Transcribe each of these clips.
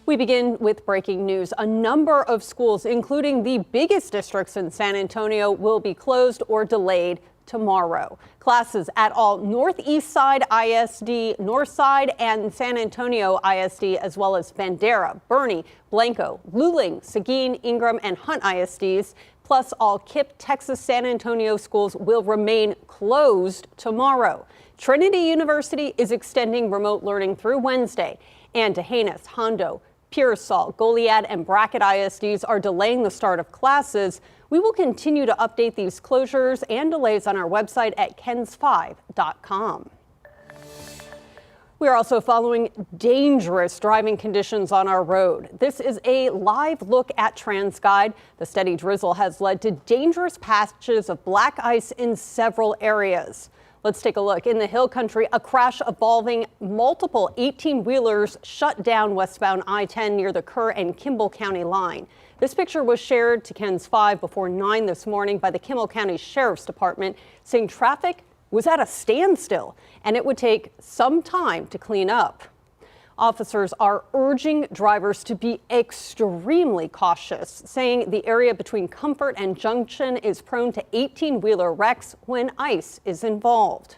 We begin with breaking news. A number of schools, including the biggest districts in San Antonio, will be closed or delayed tomorrow. Classes at all Northeast Side ISD, North Side, and San Antonio ISD, as well as Bandera, Boerne, Blanco, Luling, Seguin, Ingram, and Hunt ISDs, plus all KIPP Texas San Antonio schools will remain closed tomorrow. Trinity University is extending remote learning through Wednesday, and D'Hanis, Hondo, Pearsall, Goliad, and Brackett ISDs are delaying the start of classes. We will continue to update these closures and delays on our website at kens5.com. We are also following dangerous driving conditions on our road. This is a live look at TransGuide. The steady drizzle has led to dangerous patches of black ice in several areas. Let's take a look. In the Hill Country, a crash involving multiple 18-wheelers shut down westbound I-10 near the Kerr and Kimball County line. This picture was shared to KENS 5 before 9 this morning by the Kimball County Sheriff's Department, saying traffic was at a standstill and it would take some time to clean up. Officers are urging drivers to be extremely cautious, saying the area between Comfort and Junction is prone to 18-wheeler wrecks when ice is involved.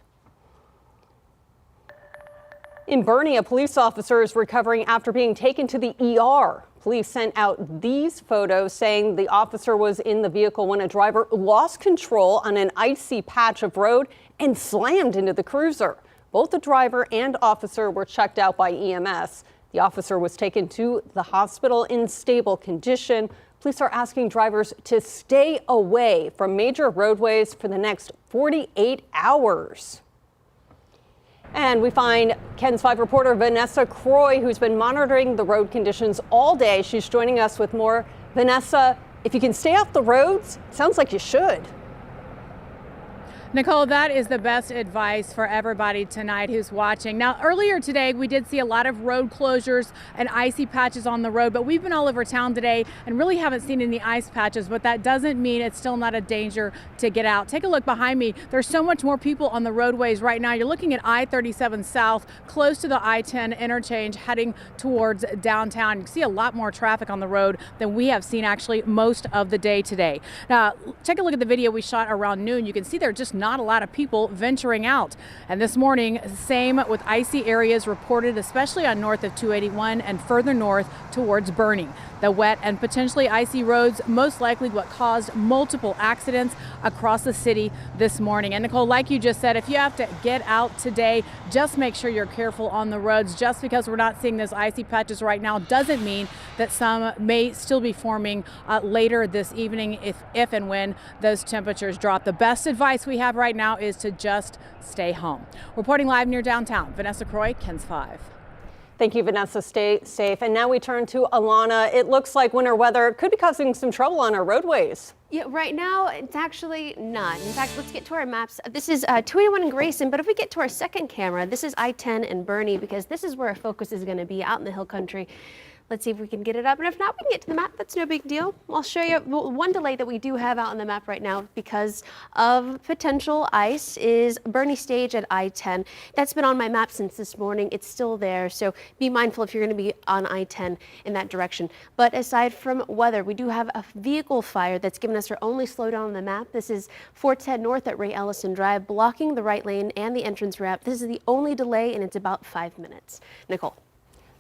In Boerne, a police officer is recovering after being taken to the ER. Police sent out these photos saying the officer was in the vehicle when a driver lost control on an icy patch of road and slammed into the cruiser. Both the driver and officer were checked out by EMS. The officer was taken to the hospital in stable condition. Police are asking drivers to stay away from major roadways for the next 48 hours. And we find KENS 5 reporter Vanessa Croy, who's been monitoring the road conditions all day. She's joining us with more. Vanessa, if you can stay off the roads, sounds like you should. Nicole, that is the best advice for everybody tonight who's watching. Now, earlier today, we did see a lot of road closures and icy patches on the road, but we've been all over town today and really haven't seen any ice patches, but that doesn't mean it's still not a danger to get out. Take a look behind me. There's so much more people on the roadways right now. You're looking at I-37 South, close to the I-10 interchange, heading towards downtown. You can see a lot more traffic on the road than we have seen actually most of the day today. Now, take a look at the video we shot around noon. You can see they're just not a lot of people venturing out. And this morning, same with icy areas reported, especially on north of 281 and further north towards Boerne. The wet and potentially icy roads most likely what caused multiple accidents across the city this morning. And Nicole, like you just said, if you have to get out today, just make sure you're careful on the roads. Just because we're not seeing those icy patches right now doesn't mean that some may still be forming later this evening if and when those temperatures drop. The best advice we have right now is to just stay home. Reporting live near downtown, Vanessa Croy, KENS 5. Thank you, Vanessa. Stay safe. And now we turn to Alana. It looks like winter weather could be causing some trouble on our roadways. Yeah, right now it's actually not. In fact, let's get to our maps. This is 281 in Grayson, but if we get to our second camera, this is I-10 in Boerne, because this is where our focus is going to be out in the Hill Country. Let's see if we can get it up, and if not, we can get to the map. That's no big deal. I'll show you one delay that we do have out on the map right now because of potential ice is Boerne Stage at I-10. That's been on my map since this morning. It's still there, so be mindful if you're going to be on I-10 in that direction. But aside from weather, we do have a vehicle fire that's given us our only slowdown on the map. This is 410 North at Ray Ellison Drive, blocking the right lane and the entrance ramp. This is the only delay, and it's about 5 minutes. Nicole.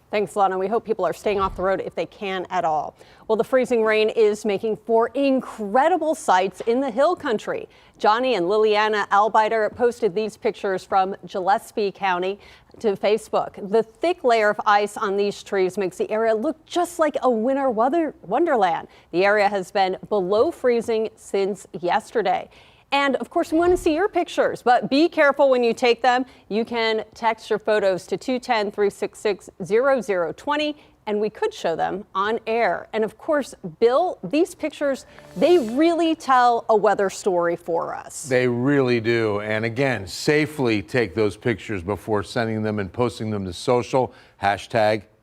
Thanks, Lana. We hope people are staying off the road if they can at all. Well, the freezing rain is making for incredible sights in the Hill Country. Johnny and Liliana Albiter posted these pictures from Gillespie County to Facebook. The thick layer of ice on these trees makes the area look just like a winter wonderland. The area has been below freezing since yesterday. And of course, we want to see your pictures, but be careful when you take them. You can text your photos to 210-366-0020, and we could show them on air. And of course, Bill, these pictures, they really tell a weather story for us. They really do. And again, safely take those pictures before sending them and posting them to social.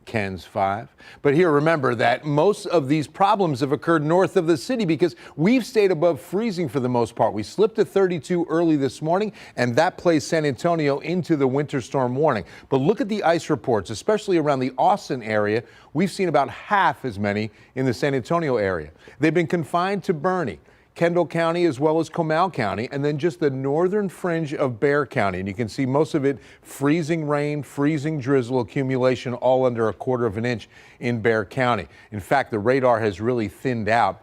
Ken's 5. But here, remember that most of these problems have occurred north of the city because we've stayed above freezing for the most part. We slipped to 32 early this morning, and that placed San Antonio into the winter storm warning. But look at the ice reports, especially around the Austin area. We've seen about half as many in the San Antonio area. They've been confined to Boerne, Kendall County, as well as Comal County, and then just the northern fringe of Bexar County. And you can see most of it freezing rain, freezing drizzle accumulation, all under 1/4 of an inch in Bexar County. In fact, the radar has really thinned out.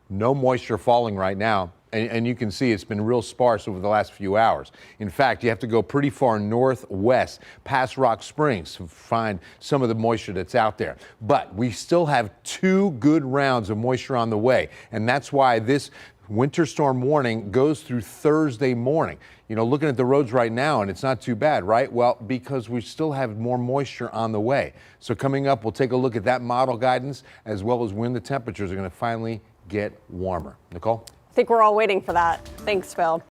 No moisture falling right now. And you can see it's been real sparse over the last few hours. In fact, you have to go pretty far northwest past Rock Springs to find some of the moisture that's out there. But we still have 2 good rounds of moisture on the way. And that's why this winter storm warning goes through Thursday morning. You know, looking at the roads right now, and it's not too bad, right? Well, because we still have more moisture on the way. So coming up, we'll take a look at that model guidance as well as when the temperatures are going to finally get warmer. Nicole? I think we're all waiting for that. Thanks, Phil.